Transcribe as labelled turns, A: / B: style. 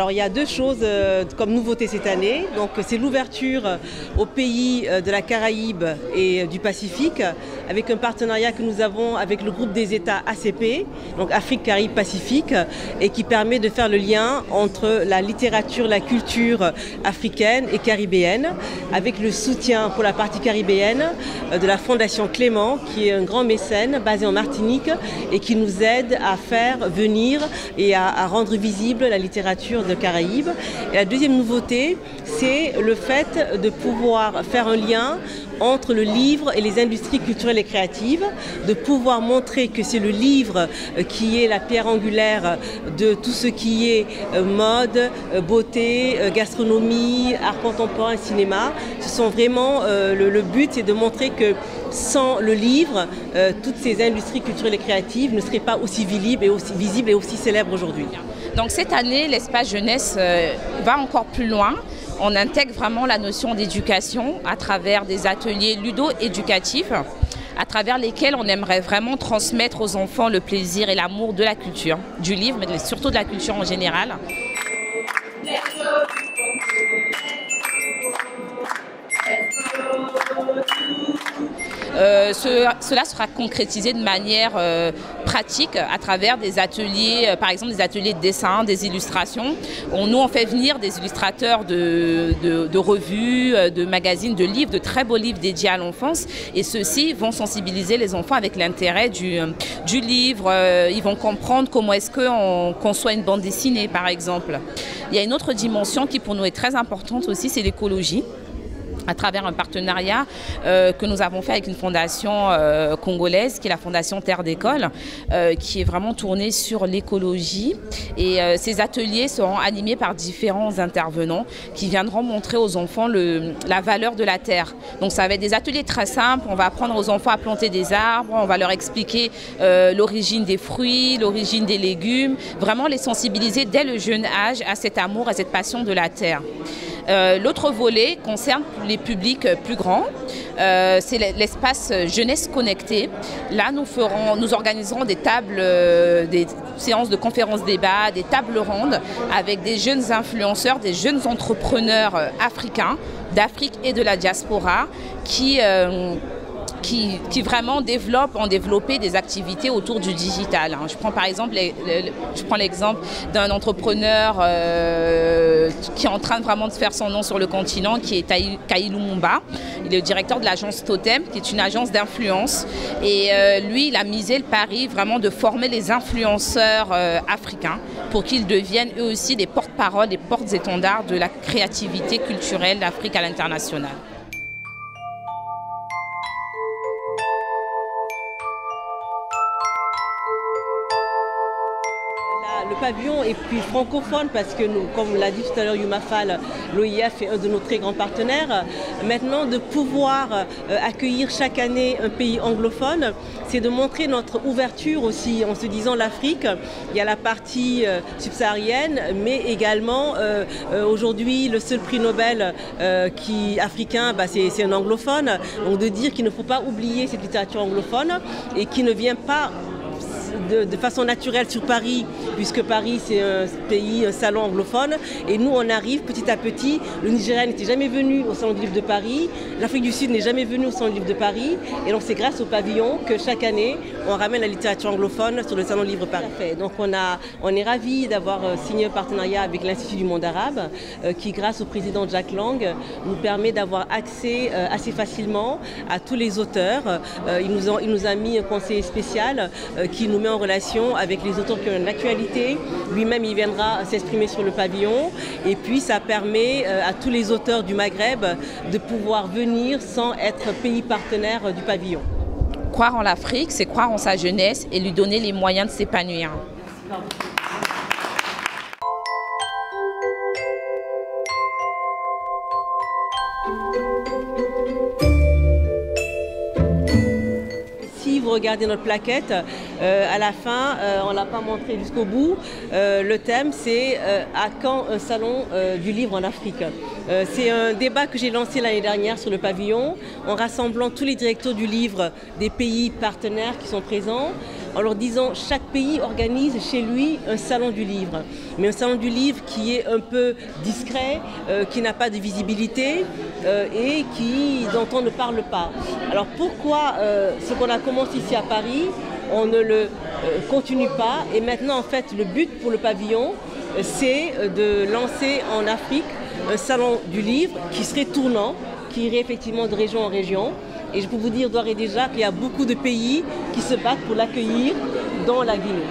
A: Alors il y a deux choses comme nouveauté cette année. Donc c'est l'ouverture aux pays de la Caraïbe et du Pacifique avec un partenariat que nous avons avec le groupe des États ACP, donc Afrique, Caraïbes, Pacifique, et qui permet de faire le lien entre la littérature, la culture africaine et caribéenne, avec le soutien pour la partie caribéenne de la Fondation Clément, qui est un grand mécène basé en Martinique et qui nous aide à faire venir et à rendre visible la littérature de Caraïbes. Et la deuxième nouveauté, c'est le fait de pouvoir faire un lien entre le livre et les industries culturelles et créatives, de pouvoir montrer que c'est le livre qui est la pierre angulaire de tout ce qui est mode, beauté, gastronomie, art contemporain, cinéma. Ce sont vraiment, le but, c'est de montrer que sans le livre, toutes ces industries culturelles et créatives ne seraient pas aussi visibles et aussi célèbres aujourd'hui.
B: Donc cette année, l'espace jeunesse va encore plus loin. On intègre vraiment la notion d'éducation à travers des ateliers ludo-éducatifs, à travers lesquels on aimerait vraiment transmettre aux enfants le plaisir et l'amour de la culture, du livre, mais surtout de la culture en général. Cela sera concrétisé de manière pratique à travers des ateliers, par exemple des ateliers de dessin, des illustrations. Nous, on fait venir des illustrateurs de revues, de magazines, de livres, de très beaux livres dédiés à l'enfance. Et ceux-ci vont sensibiliser les enfants avec l'intérêt du livre. Ils vont comprendre comment est-ce qu'on conçoit une bande dessinée, par exemple. Il y a une autre dimension qui pour nous est très importante aussi, c'est l'écologie, à travers un partenariat que nous avons fait avec une fondation congolaise, qui est la fondation Terre d'École, qui est vraiment tournée sur l'écologie. Et ces ateliers seront animés par différents intervenants qui viendront montrer aux enfants la valeur de la terre. Donc ça va être des ateliers très simples, on va apprendre aux enfants à planter des arbres, on va leur expliquer l'origine des fruits, l'origine des légumes, vraiment les sensibiliser dès le jeune âge à cet amour, à cette passion de la terre. L'autre volet concerne les publics plus grands, c'est l'espace jeunesse connectée. Là, nous organiserons des tables, des séances de conférences débats, des tables rondes avec des jeunes influenceurs, des jeunes entrepreneurs africains, d'Afrique et de la diaspora qui vraiment ont développé des activités autour du digital. Je prends par exemple l'exemple d'un entrepreneur qui est en train vraiment de faire son nom sur le continent, qui est Kailou Mumba. Il est le directeur de l'agence Totem, qui est une agence d'influence. Et lui, il a misé le pari vraiment de former les influenceurs africains pour qu'ils deviennent eux aussi des porte-parole, des porte-étendards de la créativité culturelle d'Afrique à l'international.
A: Le pavillon est plus francophone parce que nous, comme l'a dit tout à l'heure Yuma Fall, l'OIF est un de nos très grands partenaires. Maintenant, de pouvoir accueillir chaque année un pays anglophone, c'est de montrer notre ouverture aussi en se disant l'Afrique, il y a la partie subsaharienne, mais également aujourd'hui le seul prix Nobel africain, c'est un anglophone. Donc de dire qu'il ne faut pas oublier cette littérature anglophone et qui ne vient pas de façon naturelle sur Paris, puisque Paris c'est un pays, un salon anglophone, et nous on arrive petit à petit. Le Nigeria n'était jamais venu au Salon du Livre de Paris, l'Afrique du Sud n'est jamais venue au Salon du Livre de Paris, et donc c'est grâce au pavillon que chaque année on ramène la littérature anglophone sur le Salon du Livre de Paris. Donc on est ravis d'avoir signé un partenariat avec l'Institut du monde arabe, qui grâce au président Jack Lang nous permet d'avoir accès assez facilement à tous les auteurs. Il nous a mis un conseiller spécial qui nous met en relation avec les auteurs qui ont de l'actualité. Lui-même, il viendra s'exprimer sur le pavillon. Et puis, ça permet à tous les auteurs du Maghreb de pouvoir venir sans être pays partenaire du pavillon.
B: Croire en l'Afrique, c'est croire en sa jeunesse et lui donner les moyens de s'épanouir.
A: Vous regardez notre plaquette, à la fin, on ne l'a pas montré jusqu'au bout, le thème c'est à quand un salon du livre en Afrique. C'est un débat que j'ai lancé l'année dernière sur le pavillon en rassemblant tous les directeurs du livre des pays partenaires qui sont présents. en leur disant chaque pays organise chez lui un salon du livre. Mais un salon du livre qui est un peu discret, qui n'a pas de visibilité et dont on ne parle pas. Alors pourquoi ce qu'on a commencé ici à Paris, on ne le continue pas? Et maintenant, en fait, le but pour le pavillon, c'est de lancer en Afrique un salon du livre qui serait tournant, qui irait effectivement de région en région. Et je peux vous dire d'ores et déjà qu'il y a beaucoup de pays qui se battent pour l'accueillir dans la Guinée.